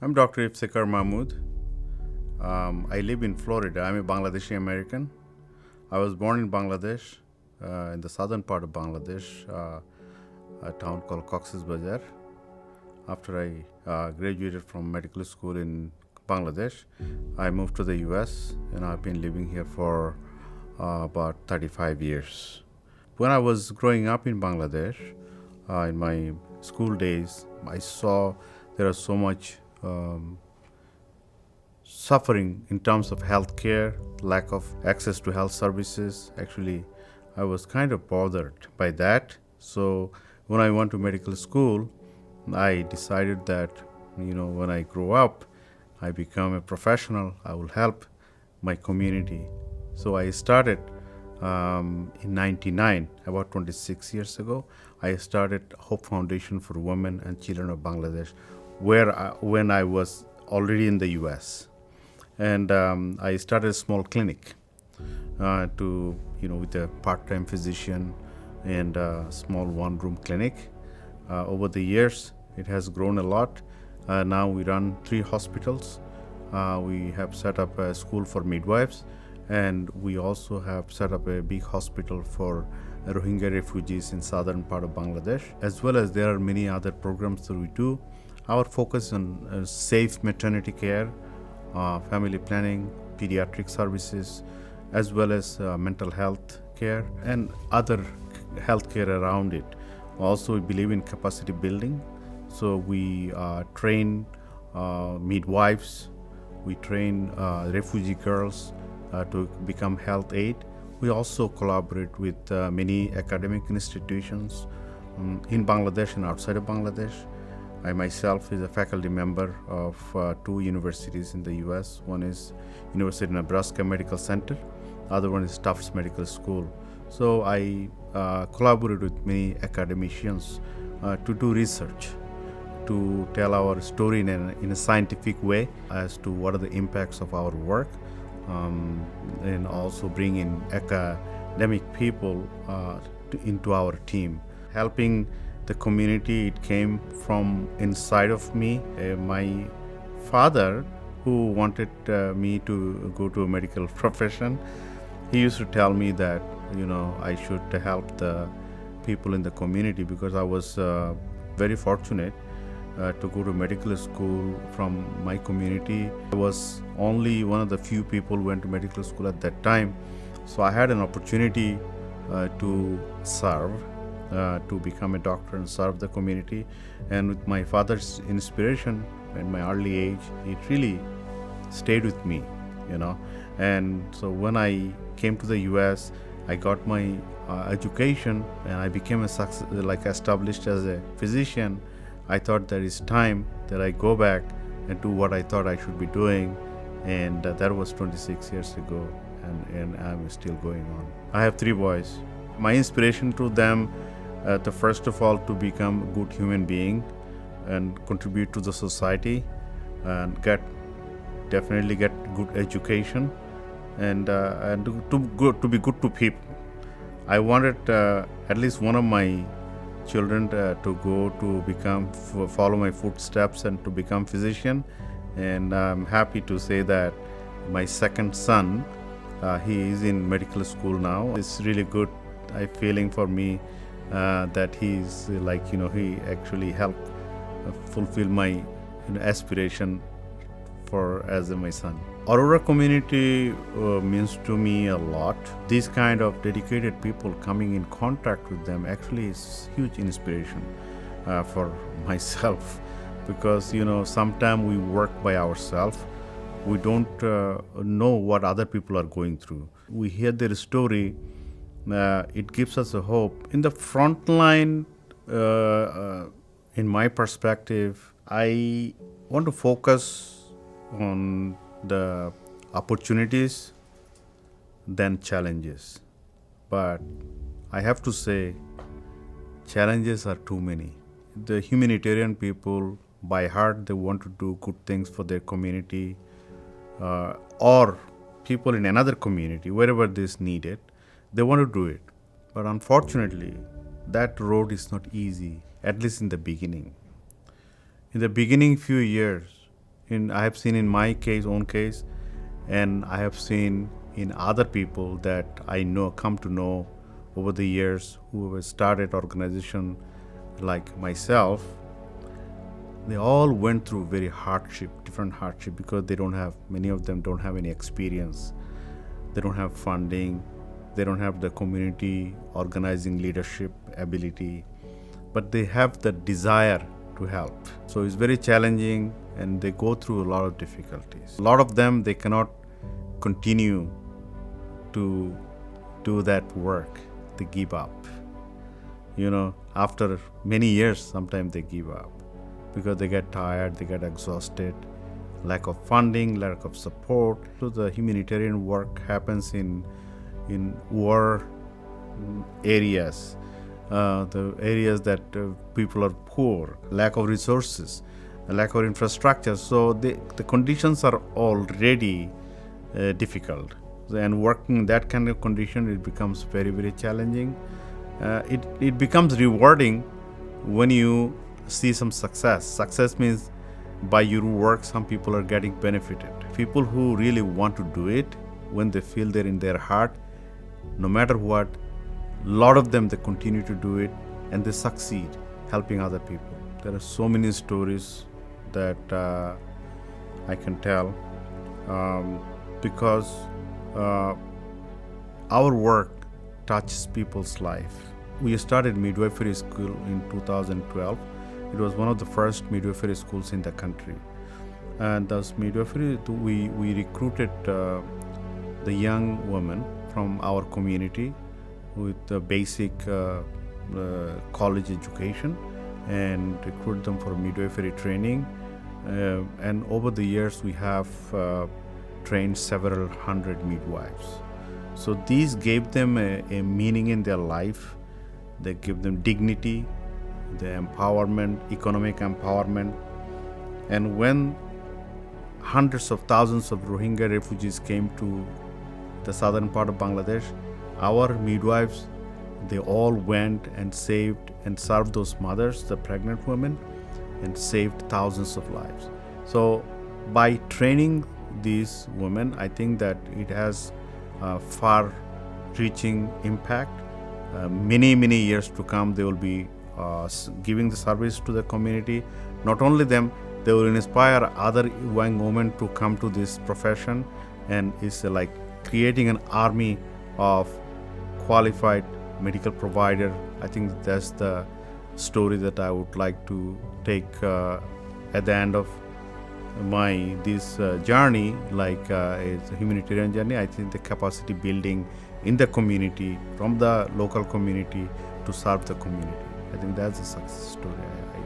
I'm Dr. Iftikher Mahmood. I live in Florida. I'm a Bangladeshi American. I was born in Bangladesh, in the southern part of Bangladesh, a town called Cox's Bazar. After I graduated from medical school in Bangladesh, I moved to the US and I've been living here for about 35 years. When I was growing up in Bangladesh, in my school days, I saw there was so much suffering in terms of healthcare, lack of access to health services. Actually, I was kind of bothered by that. So when I went to medical school, I decided that, when I grow up, I become a professional, I will help my community. So I started in 99, about 26 years ago. I started Hope Foundation for Women and Children of Bangladesh, when I was already in the US. And I started a small clinic with a part-time physician and a small one-room clinic. Over the years, it has grown a lot. Now we run 3 hospitals. We have set up a school for midwives, and we also have set up a big hospital for Rohingya refugees in southern part of Bangladesh, as well as there are many other programs that we do. Our focus on safe maternity care, family planning, pediatric services, as well as mental health care and other health care around it. Also, we believe in capacity building. So we train midwives, we train refugee girls to become health aid. We also collaborate with many academic institutions in Bangladesh and outside of Bangladesh. I myself is a faculty member of 2 universities in the US. One is University of Nebraska Medical Center, other one is Tufts Medical School. So I collaborate with many academicians to do research, to tell our story in a scientific way as to what are the impacts of our work, and also bring in academic people into our team. Helping the community, it came from inside of me. My father, who wanted me to go to a medical profession, he used to tell me that I should help the people in the community, because I was very fortunate to go to medical school from my community. I was only one of the few people who went to medical school at that time, so I had an opportunity to serve, to become a doctor and serve the community. And with my father's inspiration at my early age, it really stayed with me, And so when I came to the US, I got my education and I became established as a physician. I thought that it's time that I go back and do what I thought I should be doing, and that was 26 years ago, and I'm still going on. I have 3 boys. My inspiration to them, first of all, to become a good human being and contribute to the society and definitely get good education and to be good to people. I wanted at least one of my children to go to follow my footsteps and to become physician, and I'm happy to say that my second son, he is in medical school now. It's really good feeling for me that he's he actually helped fulfill my aspiration as my son. Aurora community means to me a lot. These kind of dedicated people, coming in contact with them actually is huge inspiration for myself, because sometimes we work by ourselves. We don't know what other people are going through. We hear their story, it gives us a hope. In the front line, in my perspective, I want to focus on the opportunities than challenges. But I have to say, challenges are too many. The humanitarian people, by heart, they want to do good things for their community, or people in another community, wherever this needed, they want to do it. But unfortunately, that road is not easy, at least in the beginning. In the beginning few years, I have seen in my own case, and I have seen in other people that I know, come to know over the years, who have started organization like myself. They all went through different hardship, because many of them don't have any experience. They don't have funding. They don't have the community organizing leadership ability, but they have the desire to help. So it's very challenging, and they go through a lot of difficulties. A lot of them, they cannot continue to do that work. They give up. After many years, sometimes they give up because they get tired, they get exhausted, lack of funding, lack of support. So the humanitarian work happens in war areas, the areas that people are poor, lack of resources, lack of infrastructure. So the conditions are already difficult. And working in that kind of condition, it becomes very, very challenging. It becomes rewarding when you see some success. Success means by your work, some people are getting benefited. People who really want to do it, when they feel there in their heart, no matter what, a lot of them, they continue to do it, and they succeed helping other people. There are so many stories that I can tell, because our work touches people's life. We started midwifery school in 2012. It was one of the first midwifery schools in the country. And thus midwifery, we recruited the young women from our community with the basic college education, and recruit them for midwifery training. And over the years, we have trained several hundred midwives. So these gave them a meaning in their life. They give them dignity, the empowerment, economic empowerment. And when hundreds of thousands of Rohingya refugees came to the southern part of Bangladesh, our midwives, they all went and saved and served those mothers, the pregnant women, and saved thousands of lives. So by training these women, I think that it has far-reaching impact. Many years to come, they will be giving the service to the community. Not only them, they will inspire other young women to come to this profession, and it's like creating an army of qualified medical provider. I think that's the story that I would like to take at the end of this journey, like it's a humanitarian journey. I think the capacity building in the community, from the local community to serve the community. I think that's a success story I